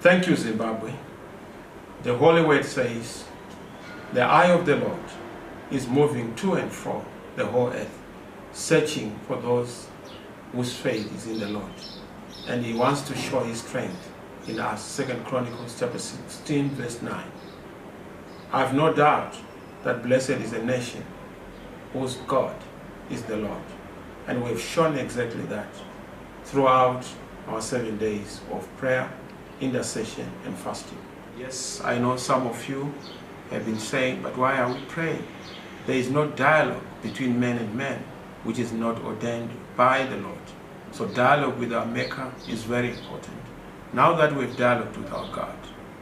Thank you, Zimbabwe. The Holy Word says, the eye of the Lord is moving to and fro the whole earth, searching for those whose faith is in the Lord. And He wants to show His strength in us. 2 Chronicles chapter 16, verse 9. I have no doubt that blessed is a nation whose God is the Lord. And we've shown exactly that throughout our 7 days of prayer, intercession, and fasting. Yes, I know some of you have been saying, but why are we praying? There is no dialogue between men and men, which is not ordained by the Lord. So dialogue with our Maker is very important. Now that we've dialogued with our God,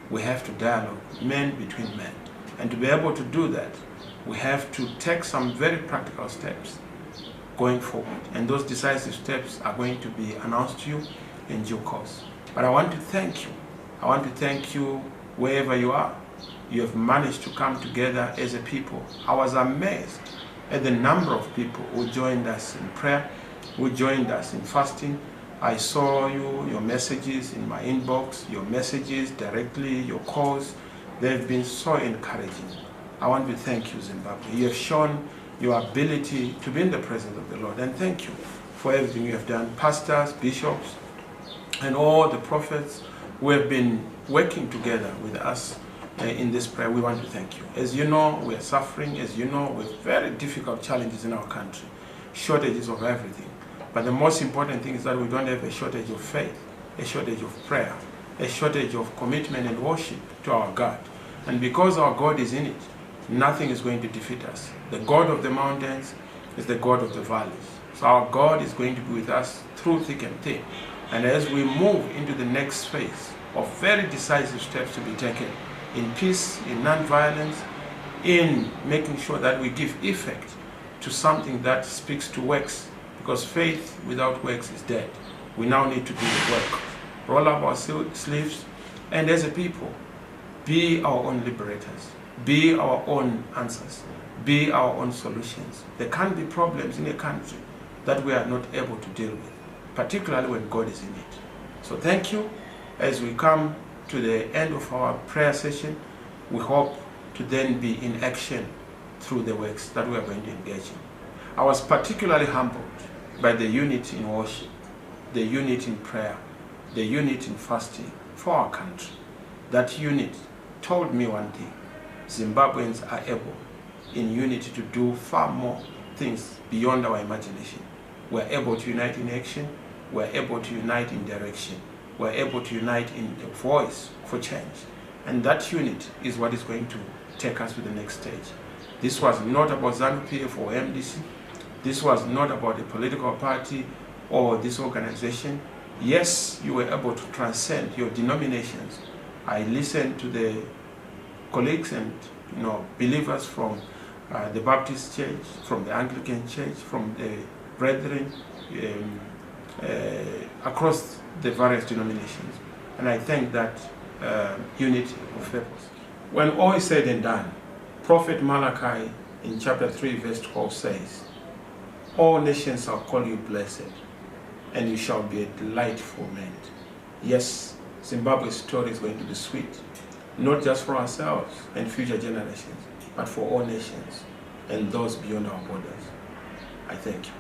we have to dialogue men between men. And to be able to do that, we have to take some very practical steps going forward. And those decisive steps are going to be announced to you in due course. But I want to thank you. I want to thank you wherever you are. You have managed to come together as a people. I was amazed at the number of people who joined us in prayer, who joined us in fasting. I saw your messages in my inbox, your messages directly, your calls. They've been so encouraging. I want to thank you, Zimbabwe. You have shown your ability to be in the presence of the Lord. And thank you for everything you have done. Pastors, bishops, and all the prophets who have been working together with us in this prayer, we want to thank you. As you know, we are suffering, as you know, with very difficult challenges in our country, shortages of everything. But the most important thing is that we don't have a shortage of faith, a shortage of prayer, a shortage of commitment and worship to our God. And because our God is in it, nothing is going to defeat us. The God of the mountains is the God of the valleys. So our God is going to be with us through thick and thin. And as we move into the next phase of very decisive steps to be taken in peace, in non-violence, in making sure that we give effect to something that speaks to works, because faith without works is dead. We now need to do the work. Roll up our sleeves, and as a people, be our own liberators, be our own answers, be our own solutions. There can't be problems in a country that we are not able to deal with, particularly when God is in it. So thank you. As we come to the end of our prayer session, we hope to then be in action through the works that we are going to engage in. I was particularly humbled by the unity in worship, the unity in prayer, the unity in fasting for our country. That unity told me one thing: Zimbabweans are able in unity to do far more things beyond our imagination. We're able to unite in action, we're able to unite in direction, we're able to unite in a voice for change. And that unity is what is going to take us to the next stage. This was not about ZANU-PF or MDC. This was not about a political party or this organization. Yes, you were able to transcend your denominations. I listened to the colleagues and believers from the Baptist Church, from the Anglican Church, from the brethren across the various denominations. And I thank that unity of purpose. When all is said and done, Prophet Malachi in chapter 3 verse 12 says, all nations shall call you blessed, and you shall be a delightful land. Yes, Zimbabwe's story is going to be sweet, not just for ourselves and future generations, but for all nations and those beyond our borders. I thank you.